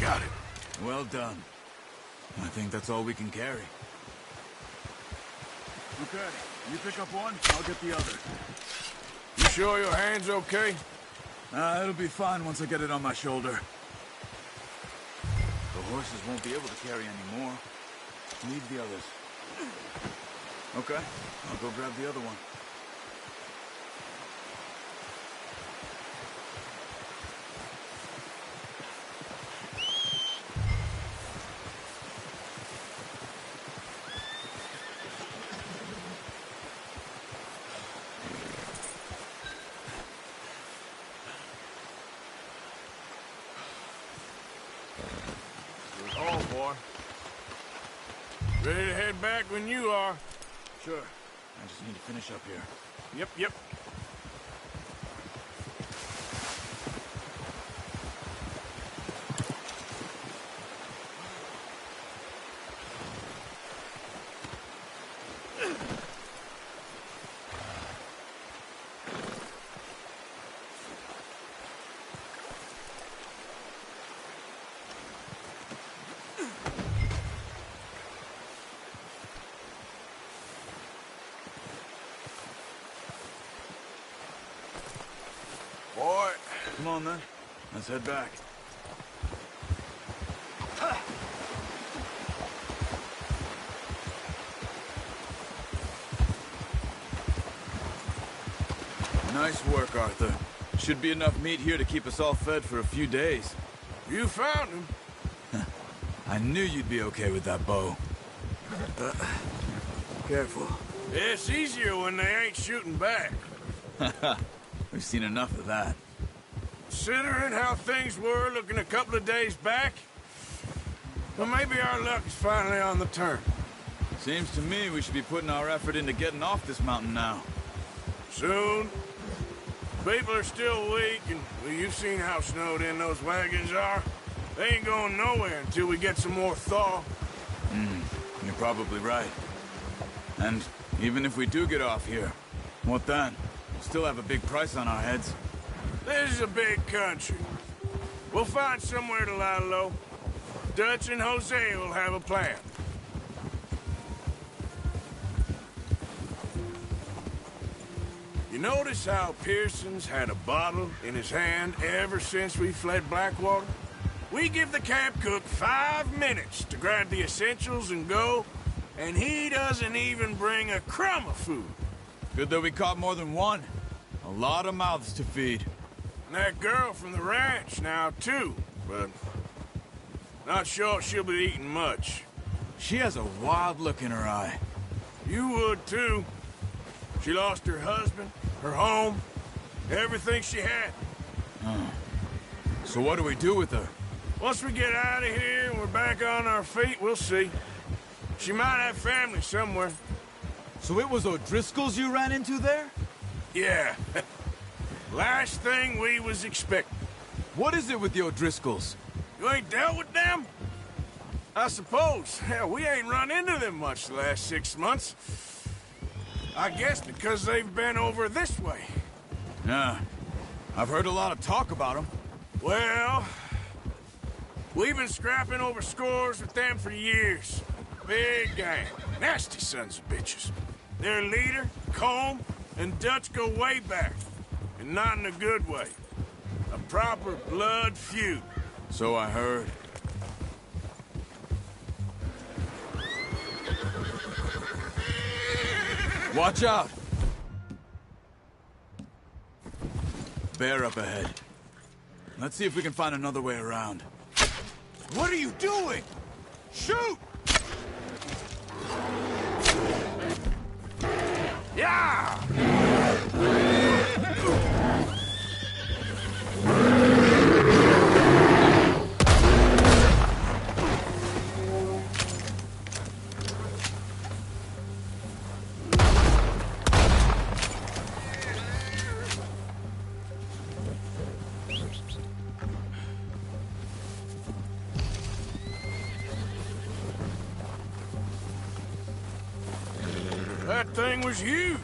got it. Well done. I think that's all we can carry. Okay, you pick up one, I'll get the other. You sure your hand's okay? It'll be fine once I get it on my shoulder. The horses won't be able to carry any more. Leave the others. Okay, I'll go grab the other one. Oh, boy. Ready to head back when you are. Sure. I just need to finish up here. Yep. Boy. Come on, then. Let's head back. Nice work, Arthur. Should be enough meat here to keep us all fed for a few days. You found him. I knew you'd be okay with that bow. Careful. It's easier when they ain't shooting back. We've seen enough of that. Considering how things were looking a couple of days back, well, maybe our luck is finally on the turn. Seems to me we should be putting our effort into getting off this mountain now. Soon. People are still weak, and well, you've seen how snowed in those wagons are. They ain't going nowhere until we get some more thaw. You're probably right. And even if we do get off here, what then? We'll still have a big price on our heads. This is a big country. We'll find somewhere to lie low. Dutch and Hosea will have a plan. You notice how Pearson's had a bottle in his hand ever since we fled Blackwater? We give the camp cook 5 minutes to grab the essentials and go, and he doesn't even bring a crumb of food. Good that we caught more than one. A lot of mouths to feed. And that girl from the ranch now, too, but not sure she'll be eating much. She has a wild look in her eye. You would, too. She lost her husband, her home, everything she had. So what do we do with her? Once we get out of here and we're back on our feet, we'll see. She might have family somewhere. So it was O'Driscoll's you ran into there? Yeah. Last thing we was expecting. What is it with the O'Driscolls? You ain't dealt with them? I suppose. Hell, we ain't run into them much the last 6 months. I guess because they've been over this way. Yeah. I've heard a lot of talk about them. Well, we've been scrapping over scores with them for years. Big gang. Nasty sons of bitches. Their leader, Colm, and Dutch go way back. And not in a good way. A proper blood feud. So I heard. Watch out! Bear up ahead. Let's see if we can find another way around. What are you doing? Shoot! Yeah! That thing was huge.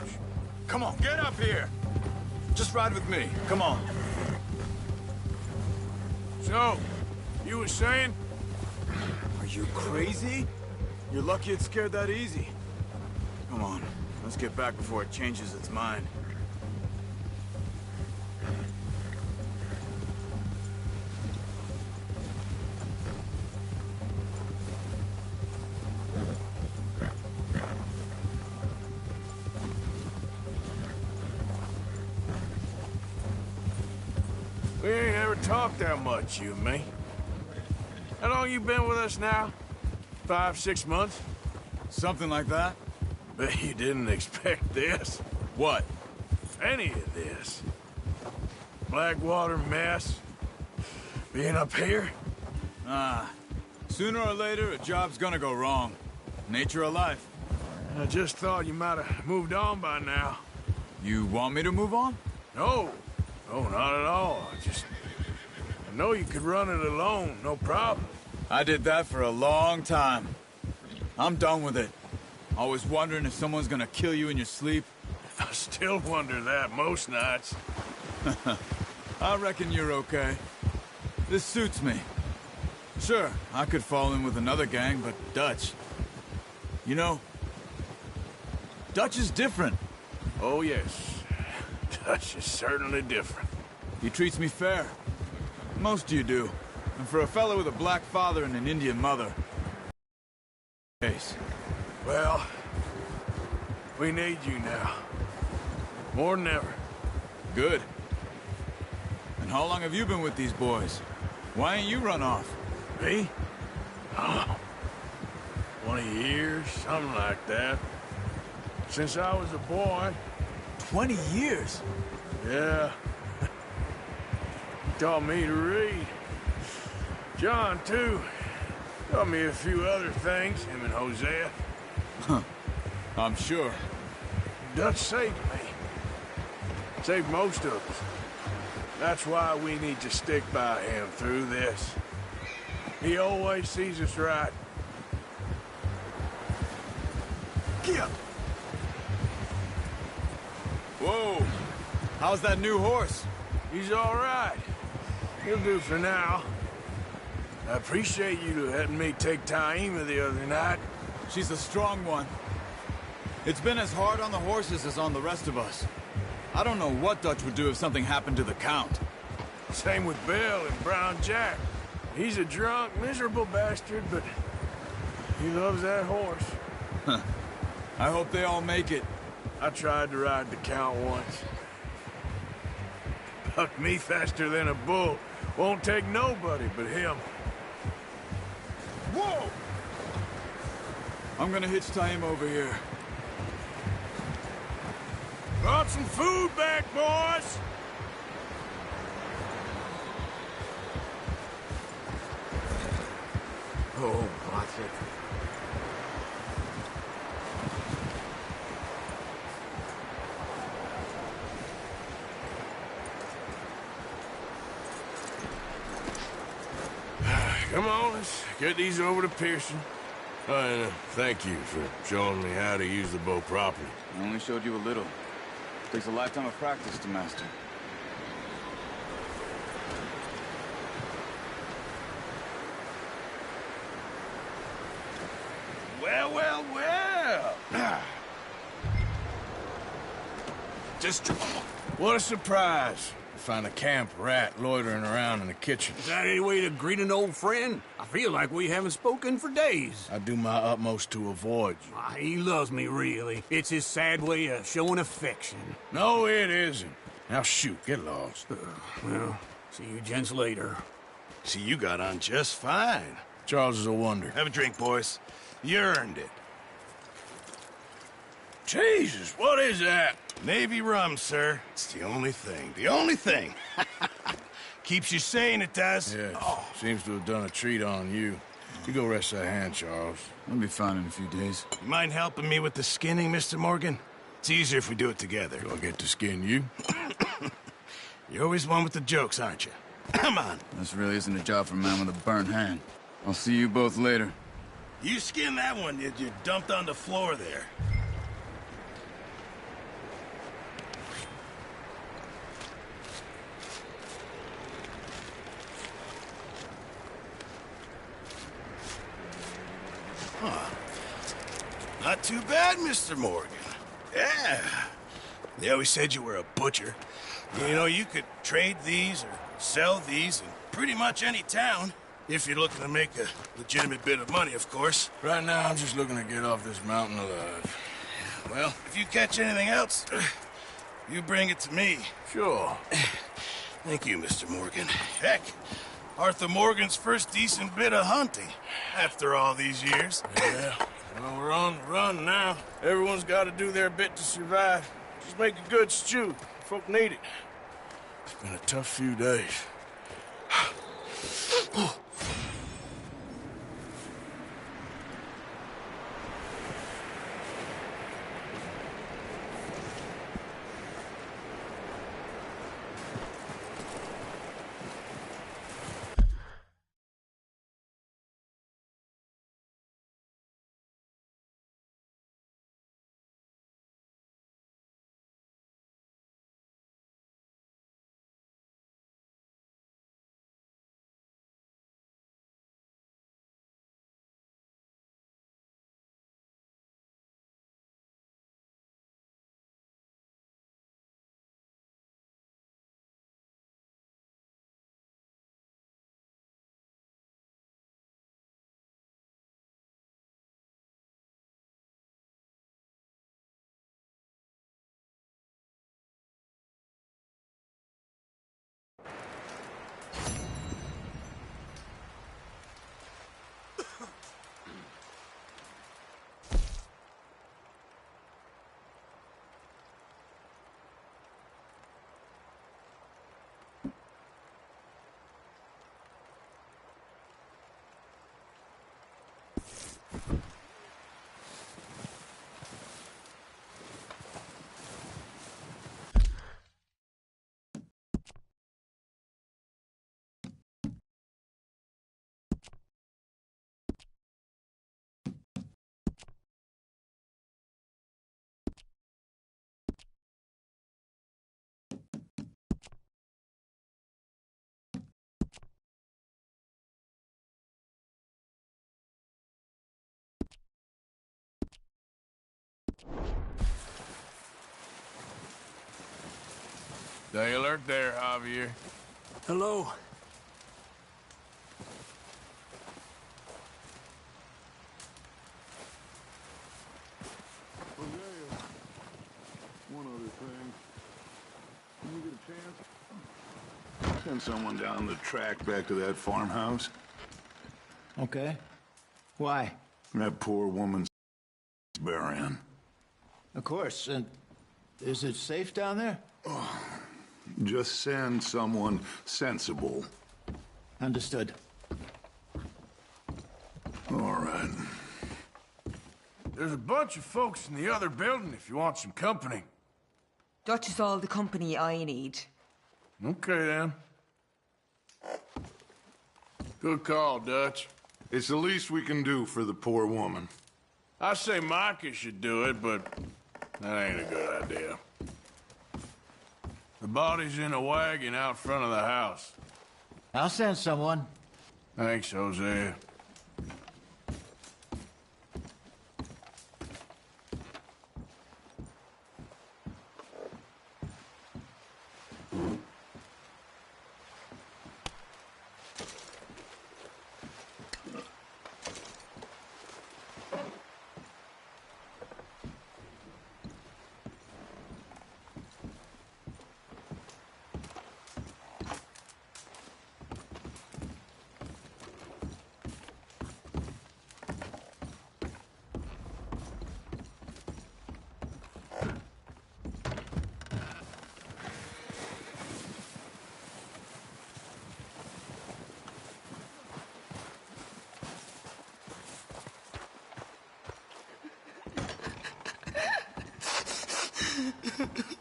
Come on, get up here! Just ride with me. Come on. So, You were saying? Are you crazy? You're lucky it scared that easy. Come on, let's get back before it changes its mind. We ain't ever talked that much, you and me. How long you been with us now? 5, 6 months? Something like that? Bet you didn't expect this. What? Any of this. Blackwater mess. Being up here? Sooner or later, a job's gonna go wrong. Nature of life. I just thought you might have moved on by now. You want me to move on? No. No, not at all. I know you could run it alone, no problem. I did that for a long time. I'm done with it. Always wondering if someone's gonna kill you in your sleep. I still wonder that most nights. I reckon you're okay. This suits me. Sure, I could fall in with another gang, but Dutch... You know, Dutch is different. Oh, yes. Dutch is certainly different. He treats me fair. Most of you do. And for a fellow with a black father and an Indian mother... Case. Well, we need you now. More than ever. Good. And how long have you been with these boys? Why ain't you run off? Me? Oh, 20 years, something like that. Since I was a boy. 20 years? Yeah. He taught me to read. John, too. Taught me a few other things, him and Hosea. I'm sure. Dutch saved me. Saved most of us. That's why we need to stick by him through this. He always sees us right. Get up. Whoa! How's that new horse? He's all right. He'll do for now. I appreciate you letting me take Taima the other night. She's a strong one. It's been as hard on the horses as on the rest of us. I don't know what Dutch would do if something happened to the Count. Same with Bill and Brown Jack. He's a drunk, miserable bastard, but he loves that horse. I hope they all make it. I tried to ride the Count once. Bucked me faster than a bull. Won't take nobody but him. Whoa! I'm gonna hitch Taima over here. Brought some food back, boys! Oh, watch it. Come on, let's get these over to Pearson. And thank you for showing me how to use the bow properly. I only showed you a little. Takes a lifetime of practice to master. Well, well, well. Just what a surprise. Find a camp rat loitering around in the kitchen. Is that any way to greet an old friend? I feel like we haven't spoken for days. I do my utmost to avoid you. He loves me, really. It's his sad way of showing affection. No, it isn't. Now shoot, get lost. Well, see you gents later. See, you got on just fine. Charles is a wonder. Have a drink, boys. You earned it. Jesus, what is that? Navy rum, sir. It's the only thing. The only thing. Keeps you sane, it does. Yes. Seems to have done a treat on you. You go rest that hand, Charles. I'll be fine in a few days. You mind helping me with the skinning, Mr. Morgan? It's easier if we do it together. Do I get to skin you? You're always one with the jokes, aren't you? Come on. This really isn't a job for a man with a burnt hand. I'll see you both later. You skinned that one you dumped on the floor there. Not too bad, Mr. Morgan. Yeah. They always said you were a butcher. You know, you could trade these or sell these in pretty much any town. If you're looking to make a legitimate bit of money, of course. Right now, I'm just looking to get off this mountain alive. Well, if you catch anything else, you bring it to me. Sure. Thank you, Mr. Morgan. Heck, Arthur Morgan's first decent bit of hunting after all these years. Yeah. Well, we're on the run now. Everyone's got to do their bit to survive. Just make a good stew. Folk need it. It's been a tough few days. Stay alert there, Javier. Hello. One other thing. When you get a chance, send someone down the track back to that farmhouse. Okay. Why? That poor woman's burying. Of course. And is it safe down there? Just send someone sensible. Understood. All right. There's a bunch of folks in the other building if you want some company. Dutch is all the company I need. Okay, then. Good call, Dutch. It's the least we can do for the poor woman. I say Micah should do it, but that ain't a good idea. The body's in a wagon out front of the house. I'll send someone. Thanks, Hosea.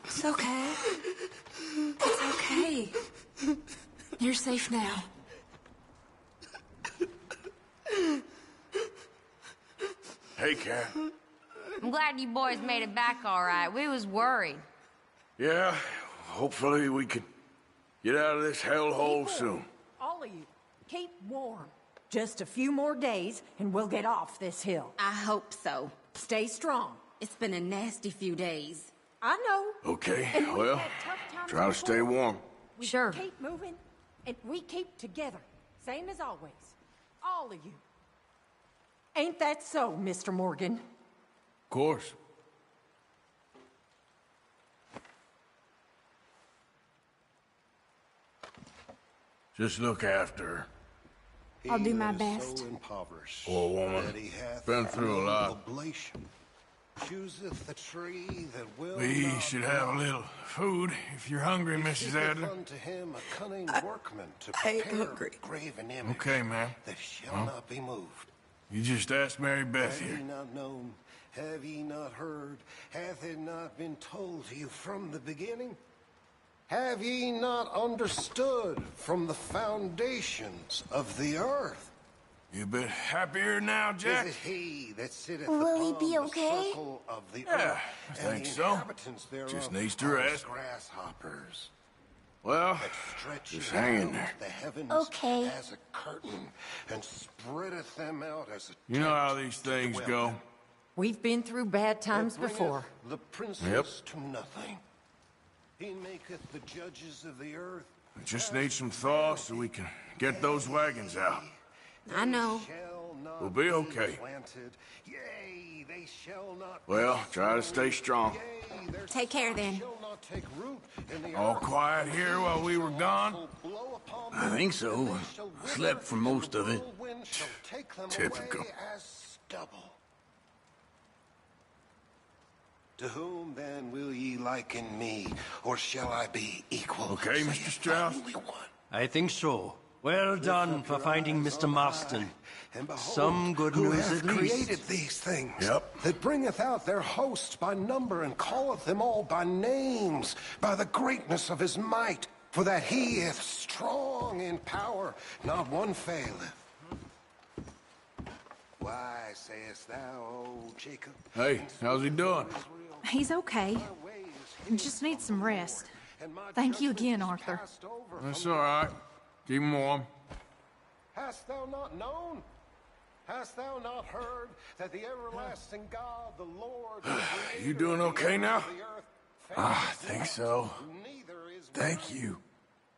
It's okay. It's okay. You're safe now. Hey, Cat. I'm glad you boys made it back all right. We was worried. Yeah, hopefully we could get out of this hellhole soon. All of you, keep warm. Just a few more days, and we'll get off this hill. I hope so. Stay strong. It's been a nasty few days. I know. Okay, And we've well, had tough times try to before. stay warm. We Sure. keep moving, and we keep together. Same as always. All of you. Ain't that so, Mr. Morgan? Of course. Just look after her. I'll do my best. So impoverished Poor woman. that he hath Been through a no lot. oblation. Chooseth the tree that will We not should have a rot. little food if you're hungry, He Mrs. seeketh Adler. unto him a cunning workman to I ain't prepare hungry. a graven image Okay, ma'am. that shall not be moved. You just asked Mary Beth Have ye here. not known? Have ye not heard? Hath it not been told to you from the beginning? Have ye not understood from the foundations of the earth? You a bit happier now, Jack? Is it he that sitteth Will he upon be the okay? circle of the Yeah, earth, I and think the so. inhabitants thereof Just needs to are rest. as grasshoppers Well, that stretcheth just hang in out there. the heavens Okay. as a curtain and spreadeth them out as a You know how tent these to things dwell go. in. We've been through bad times That bringeth before. the princes to nothing. He maketh the judges of the earth. We just need some thaw so we can get those wagons out. I know. Shall not We'll be okay. planted. Yea, they shall not well, try to stay strong. Yea, their Take care, stock then. shall not take root in the All earth. quiet here while we were gone? Shall blow upon I them, think so. and they shall wither, Slept for and most the of it. whirlwind shall take them Typical. away as stubble. To whom then will ye liken me, or shall I be equal? Okay, Mr. saith the Strauss? Holy One. I think so. Well done for finding Mr. Marston. And behold, Some good who news hath at least. created these things. Yep. That bringeth out their hosts by number and calleth them all by names, by the greatness of his might. For that he is strong in power, not one faileth. Why sayest thou, O Jacob? Hey, how's he doing? He's okay. Just needs some rest. Thank you again, Arthur. That's all right. Keep him warm. Hast thou not known? Hast thou not heard that the everlasting God, the Lord, the You creator doing of the okay ends now? of the earth, I think so. neither is Thank you.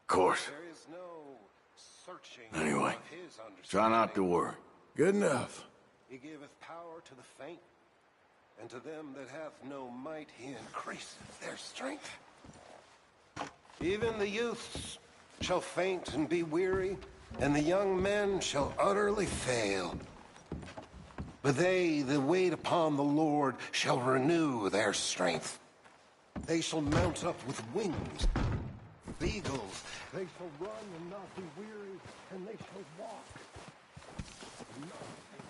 Of course. There is no searching Anyway, of his try not to understanding. worry. Good enough. He giveth power to the faint, and to them that have no might he increaseth their strength. Even the youths shall faint and be weary, and the young men shall utterly fail. But they that wait upon the Lord shall renew their strength. They shall mount up with wings, eagles. They shall run and not be weary, and they shall walk. and not faint.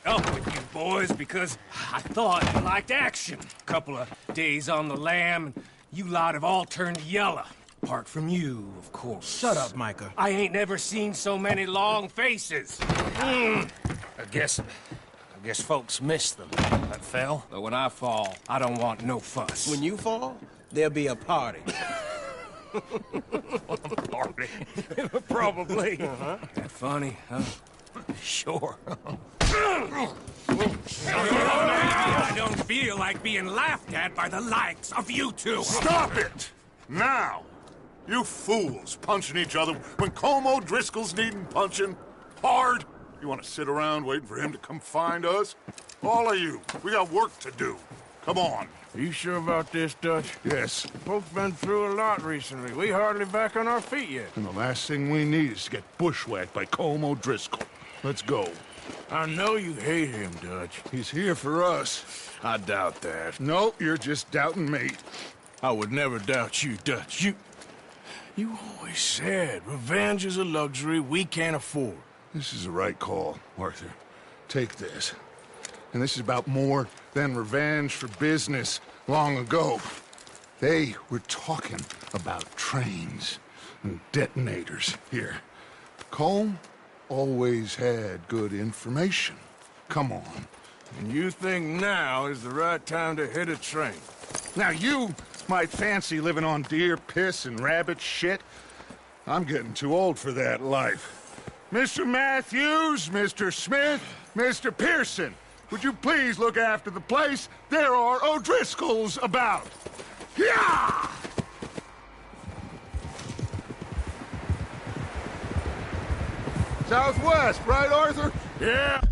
Up with you boys because I thought you liked action. Couple of days on the lam, and you lot have all turned yellow. Apart from you, of course. Shut up, Micah. I ain't never seen so many long faces. I guess folks miss them. That fell. But when I fall, I don't want no fuss. When you fall, there'll be a party. Party. Probably. That funny, huh? Sure. I don't feel like being laughed at by the likes of you two. Stop it! Now! You fools punching each other when Colm O'Driscoll's needing punching. Hard! You want to sit around waiting for him to come find us? All of you, we got work to do. Come on. Are you sure about this, Dutch? Yes. Folks been through a lot recently. We hardly back on our feet yet. And the last thing we need is to get bushwhacked by Colm O'Driscoll. Let's go. I know you hate him, Dutch. He's here for us. I doubt that. No, you're just doubting me. I would never doubt you, Dutch. You always said revenge is a luxury we can't afford. This is the right call, Arthur. take this. And this is about more than revenge for business long ago. They were talking about trains and detonators here. Colm always had good information. Come on. And you think now is the right time to hit a train? Now you might fancy living on deer piss and rabbit shit. I'm getting too old for that life. Mr. Matthews, Mr. Smith, Mr. Pearson, would you please look after the place? There are O'Driscolls about. Yeah! Southwest, right, Arthur? Yeah.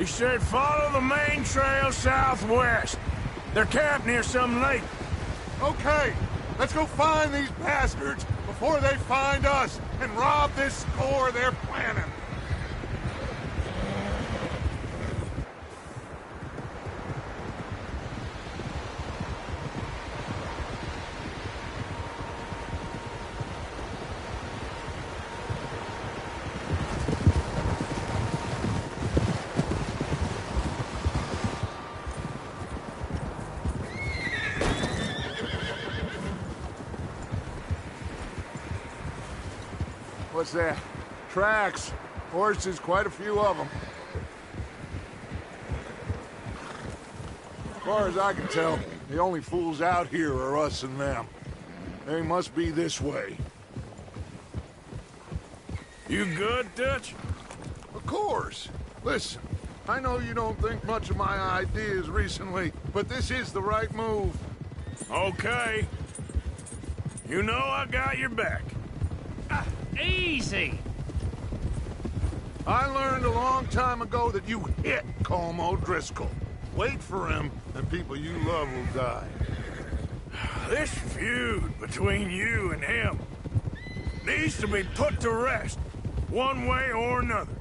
He said follow the main trail southwest. They're camped near some lake. Okay, let's go find these bastards before they find us and rob this score they're planning. What's that? Tracks. Horses, quite a few of them. As far as I can tell, the only fools out here are us and them. They must be this way. You good, Dutch? Of course. Listen, I know you don't think much of my ideas recently, but this is the right move. Okay. You know I got your back. Easy! I learned a long time ago that you hit Colm O'Driscoll. Wait for him, and people you love will die. This feud between you and him needs to be put to rest, one way or another.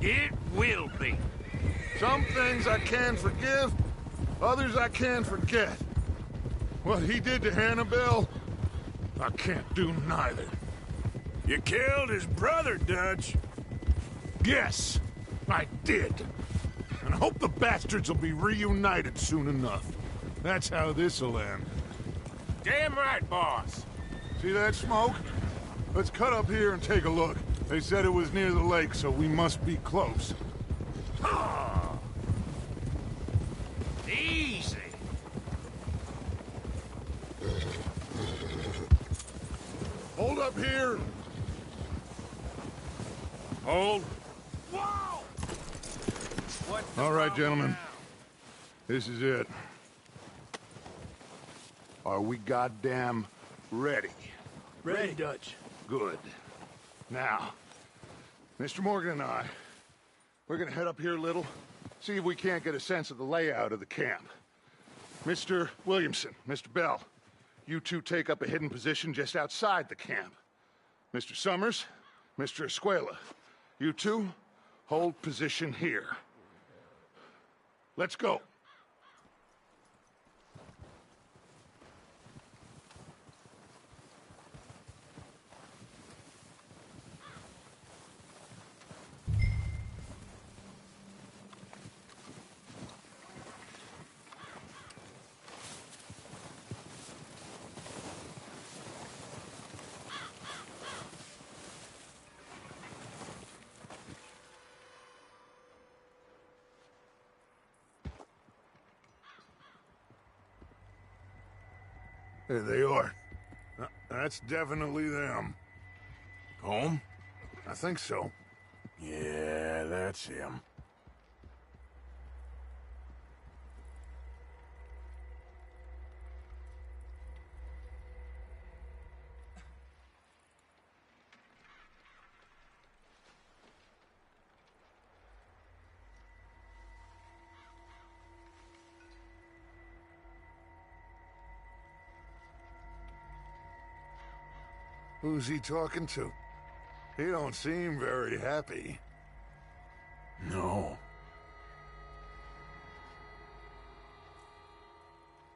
It will be. Some things I can forgive, others I can forget. What he did to Annabelle, I can't do neither. You killed his brother, Dutch. Yes, I did. And I hope the bastards will be reunited soon enough. That's how this'll end. Damn right, boss. See that smoke? Let's cut up here and take a look. They said it was near the lake, so we must be close. Easy. Hold up here. Hold. Whoa! All right, gentlemen. This is it. Are we goddamn ready? Ready, Dutch. Good. Now, Mr. Morgan and I, we're gonna head up here a little, see if we can't get a sense of the layout of the camp. Mr. Williamson, Mr. Bell, you two take up a hidden position just outside the camp. Mr. Summers, Mr. Escuela, you two hold position here. Let's go. There they are. That's definitely them. Home? I think so. Yeah, that's him. Who's he talking to? He don't seem very happy. No.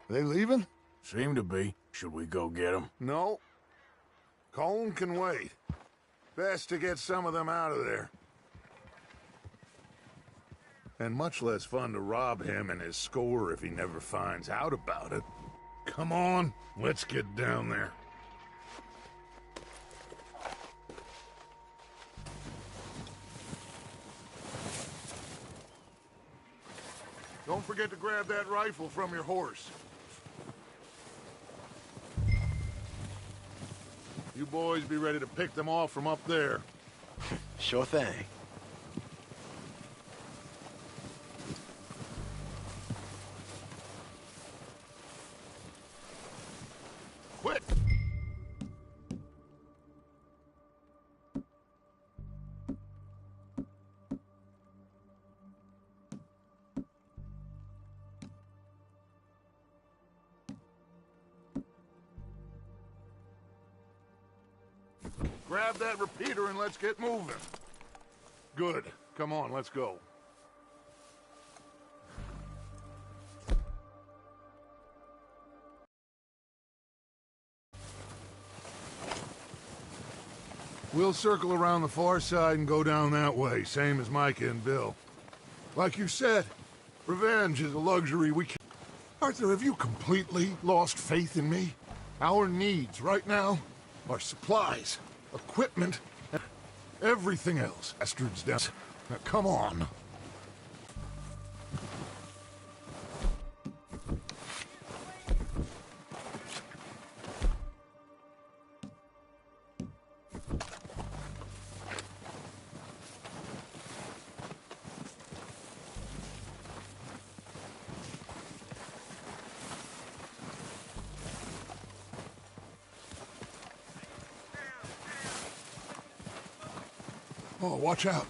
They leaving? Seem to be. Should we go get them? No. Colm can wait. Best to get some of them out of there. And much less fun to rob him and his score if he never finds out about it. Come on, let's get down there. Don't forget to grab that rifle from your horse. You boys be ready to pick them off from up there. Sure thing. Quick! Grab that repeater and let's get moving. Good. Come on, let's go. We'll circle around the far side and go down that way, same as Micah and Bill. Like you said, revenge is a luxury we can't... Arthur, have you completely lost faith in me? Our needs right now are supplies, equipment, and everything else. Bastards down. Now, come on. Oh, watch out.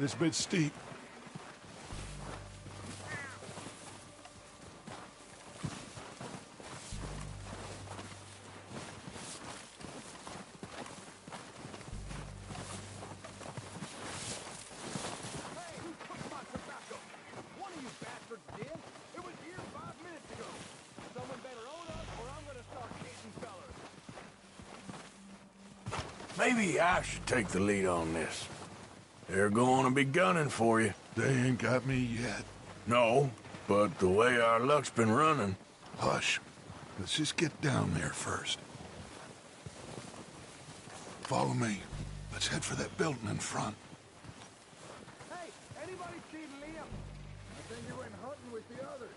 This bit's steep. Maybe I should take the lead on this. They're going to be gunning for you. They ain't got me yet. No, but the way our luck's been running... Hush. Let's just get down there first. Follow me. Let's head for that building in front. Hey, anybody see Liam? I think he went hunting with the others.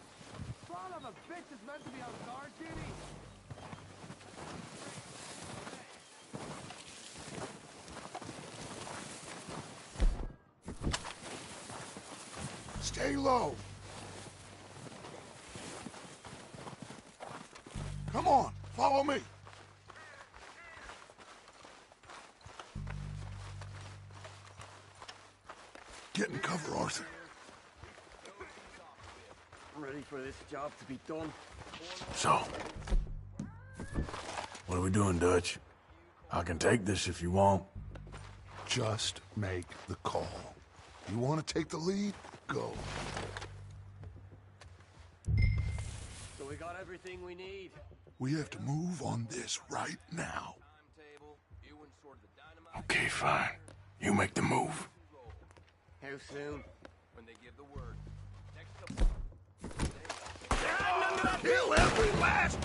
Son of a bitch is meant to be on guard duty. Stay low. Come on, follow me. Get in cover, Arthur. Ready for this job to be done. So, what are we doing, Dutch? I can take this if you want. Just make the call. You want to take the lead? Go. So we got everything we need. We have to move on this right now. Okay, fine. You make the move. How soon? When they give the word. Kill every last